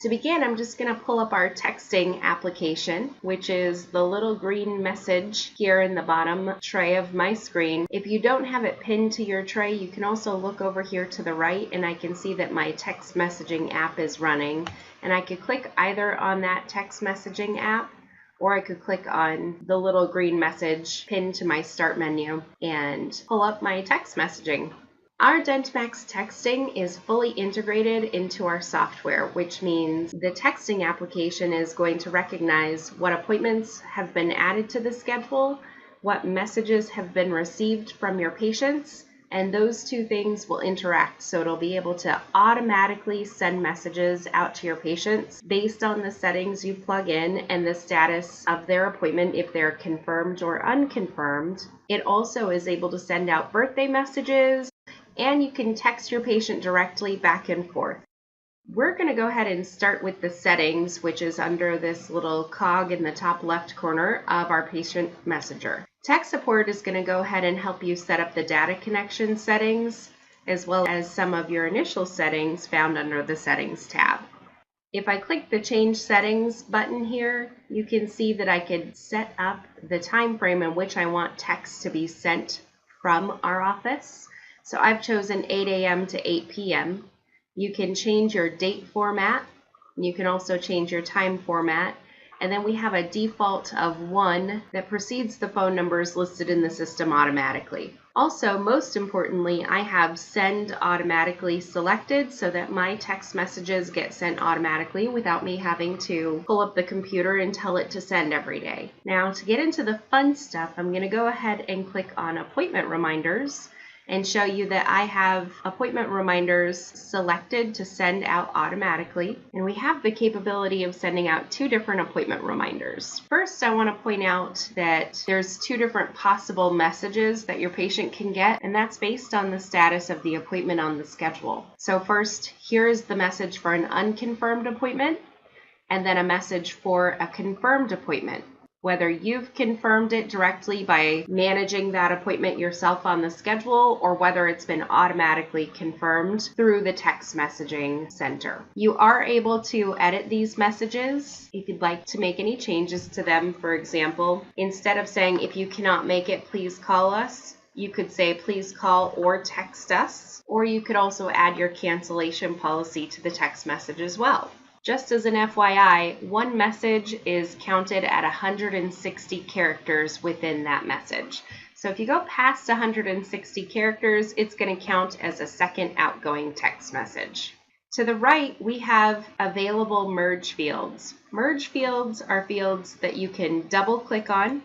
To begin, I'm just going to pull up our texting application, which is the little green message here in the bottom tray of my screen. If you don't have it pinned to your tray, you can also look over here to the right, and I can see that my text messaging app is running. And I could click either on that text messaging app, or I could click on the little green message pinned to my start menu and pull up my text messaging. Our Dentmax texting is fully integrated into our software, which means the texting application is going to recognize what appointments have been added to the schedule, what messages have been received from your patients, and those two things will interact. So it'll be able to automatically send messages out to your patients based on the settings you plug in and the status of their appointment, if they're confirmed or unconfirmed. It also is able to send out birthday messages, and you can text your patient directly back and forth. We're going to go ahead and start with the settings, which is under this little cog in the top left corner of our patient messenger. Tech support is going to go ahead and help you set up the data connection settings, as well as some of your initial settings found under the settings tab. If I click the change settings button here, you can see that I could set up the time frame in which I want text to be sent from our office. So I've chosen 8 a.m. to 8 p.m. You can change your date format. You can also change your time format. And then we have a default of 1 that precedes the phone numbers listed in the system automatically. Also, most importantly, I have send automatically selected so that my text messages get sent automatically without me having to pull up the computer and tell it to send every day. Now, to get into the fun stuff, I'm going to go ahead and click on appointment reminders and show you that I have appointment reminders selected to send out automatically. And we have the capability of sending out 2 different appointment reminders. First, I want to point out that there's 2 different possible messages that your patient can get, and that's based on the status of the appointment on the schedule. So first, here is the message for an unconfirmed appointment, and then a message for a confirmed appointment. Whether you've confirmed it directly by managing that appointment yourself on the schedule, or whether it's been automatically confirmed through the text messaging center. You are able to edit these messages if you'd like to make any changes to them. For example, instead of saying, "If you cannot make it, please call us," you could say, "Please call or text us," or you could also add your cancellation policy to the text message as well. Just as an FYI, one message is counted at 160 characters within that message. So if you go past 160 characters, it's going to count as a second outgoing text message. To the right, we have available merge fields. Merge fields are fields that you can double click on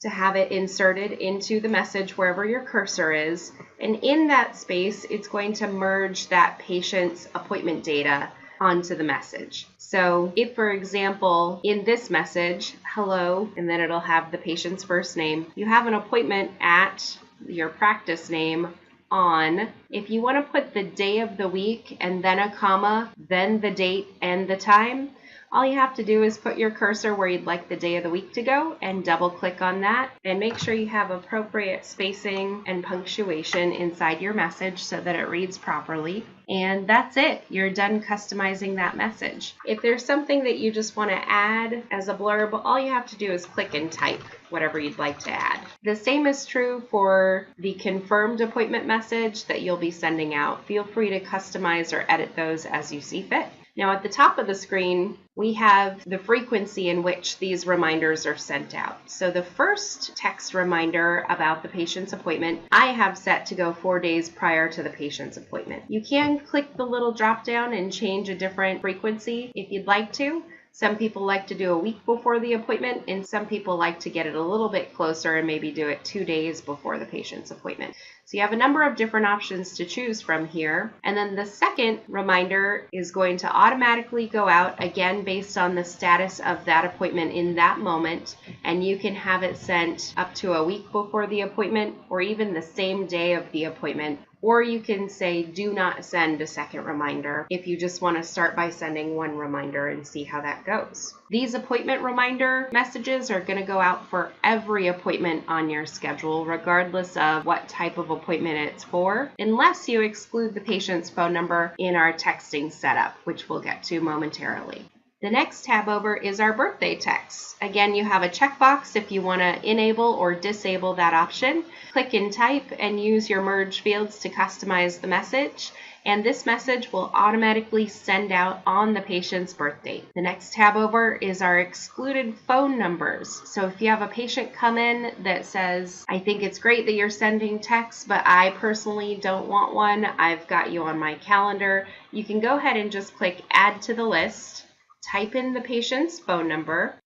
to have it inserted into the message wherever your cursor is. And in that space, it's going to merge that patient's appointment data onto the message. So if, for example, in this message, hello, and then it'll have the patient's first name, you have an appointment at your practice name on, if you want to put the day of the week and then a comma, then the date and the time, all you have to do is put your cursor where you'd like the day of the week to go and double click on that, and make sure you have appropriate spacing and punctuation inside your message so that it reads properly. And that's it. You're done customizing that message. If there's something that you just want to add as a blurb, all you have to do is click and type whatever you'd like to add. The same is true for the confirmed appointment message that you'll be sending out. Feel free to customize or edit those as you see fit. Now at the top of the screen, we have the frequency in which these reminders are sent out. So the first text reminder about the patient's appointment, I have set to go 4 days prior to the patient's appointment. You can click the little drop down and change a different frequency if you'd like to. Some people like to do a week before the appointment, and some people like to get it a little bit closer and maybe do it 2 days before the patient's appointment. So you have a number of different options to choose from here. And then the second reminder is going to automatically go out, again, based on the status of that appointment in that moment. And you can have it sent up to a week before the appointment, or even the same day of the appointment, or you can say do not send a second reminder if you just want to start by sending one reminder and see how that goes. These appointment reminder messages are going to go out for every appointment on your schedule, regardless of what type of appointment it's for, unless you exclude the patient's phone number in our texting setup, which we'll get to momentarily. The next tab over is our birthday texts. Again, you have a checkbox if you want to enable or disable that option. Click and type and use your merge fields to customize the message, and this message will automatically send out on the patient's birthday. The next tab over is our excluded phone numbers. So if you have a patient come in that says, I think it's great that you're sending texts, but I personally don't want one, I've got you on my calendar, you can go ahead and just click add to the list. Type in the patient's phone number,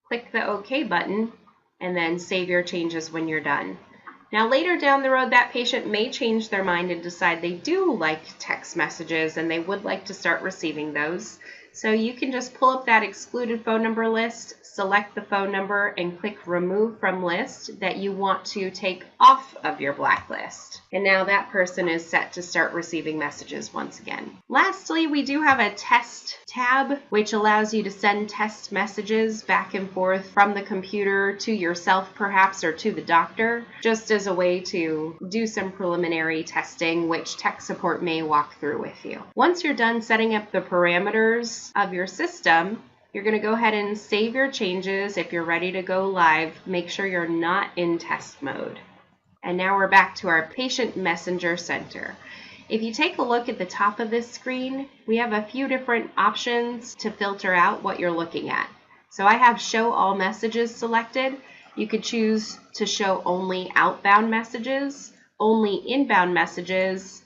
click the OK button, and then save your changes when you're done. Now later down the road, that patient may change their mind and decide they do like text messages and they would like to start receiving those. So you can just pull up that excluded phone number list, select the phone number, and click remove from list that you want to take off of your blacklist. And now that person is set to start receiving messages once again. Lastly, we do have a test tab, which allows you to send test messages back and forth from the computer to yourself perhaps, or to the doctor, just as a way to do some preliminary testing, which tech support may walk through with you. Once you're done setting up the parameters of your system, you're going to go ahead and save your changes. If you're ready to go live, make sure you're not in test mode. And now we're back to our Patient Messenger Center. If you take a look at the top of this screen, we have a few different options to filter out what you're looking at. So I have Show All Messages selected. You could choose to show only outbound messages, only inbound messages,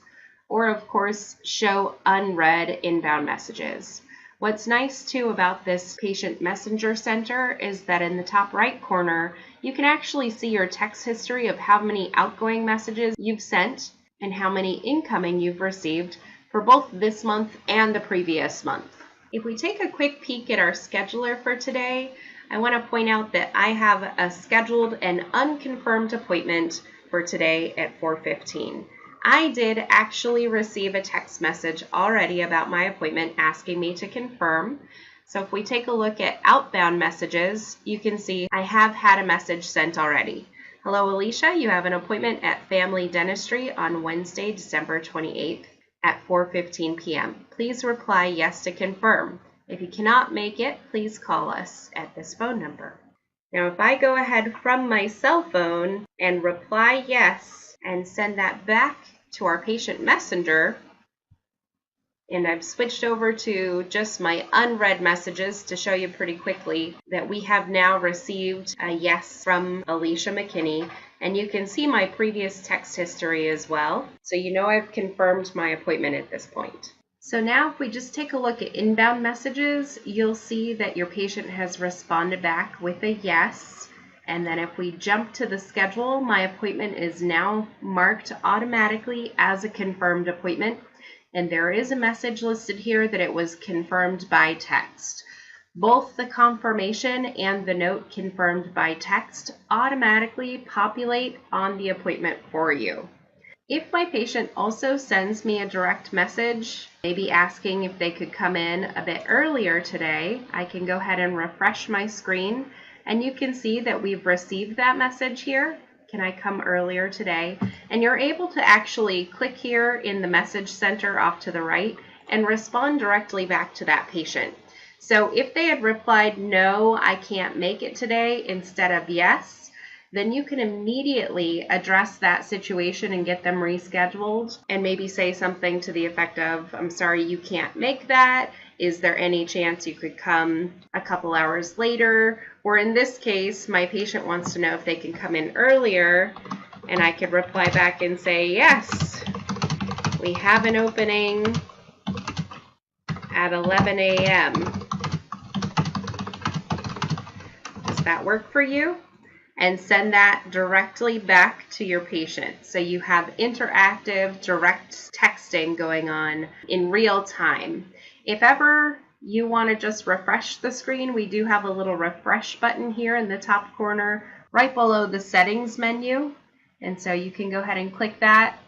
or of course, show unread inbound messages. What's nice too about this Patient Messenger Center is that in the top right corner, you can actually see your text history of how many outgoing messages you've sent and how many incoming you've received for both this month and the previous month. If we take a quick peek at our scheduler for today, I want to point out that I have a scheduled and unconfirmed appointment for today at 4:15. I did actually receive a text message already about my appointment asking me to confirm. So if we take a look at outbound messages, you can see I have had a message sent already. Hello, Alicia, you have an appointment at Family Dentistry on Wednesday, December 28th at 4:15 p.m. Please reply yes to confirm. If you cannot make it, please call us at this phone number. Now, if I go ahead from my cell phone and reply yes and send that back to our patient messenger, and I've switched over to just my unread messages to show you pretty quickly that we have now received a yes from Alicia McKinney, and you can see my previous text history as well, so you know I've confirmed my appointment at this point. So now if we just take a look at inbound messages, you'll see that your patient has responded back with a yes. And then if we jump to the schedule, my appointment is now marked automatically as a confirmed appointment. And there is a message listed here that it was confirmed by text. Both the confirmation and the note confirmed by text automatically populate on the appointment for you. If my patient also sends me a direct message, maybe asking if they could come in a bit earlier today, I can go ahead and refresh my screen, and you can see that we've received that message here. Can I come earlier today? And you're able to actually click here in the message center off to the right and respond directly back to that patient. So if they had replied, no, I can't make it today, instead of yes, then you can immediately address that situation and get them rescheduled, and maybe say something to the effect of, I'm sorry you can't make that. Is there any chance you could come a couple hours later? Or in this case, my patient wants to know if they can come in earlier, and I could reply back and say, yes, we have an opening at 11 a.m. Does that work for you? And send that directly back to your patient. So you have interactive, direct texting going on in real time. If ever you want to just refresh the screen, we do have a little refresh button here in the top corner, right below the settings menu. And so you can go ahead and click that.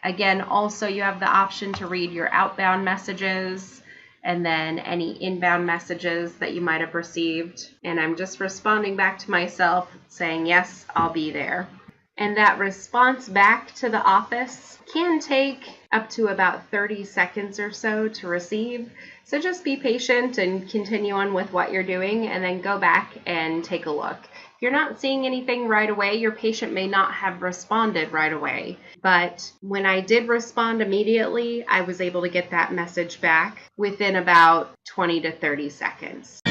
Again, also you have the option to read your outbound messages and then any inbound messages that you might have received. And I'm just responding back to myself saying, yes, I'll be there. And that response back to the office can take up to about 30 seconds or so to receive. So just be patient and continue on with what you're doing and then go back and take a look. If you're not seeing anything right away, your patient may not have responded right away. But when I did respond immediately, I was able to get that message back within about 20 to 30 seconds.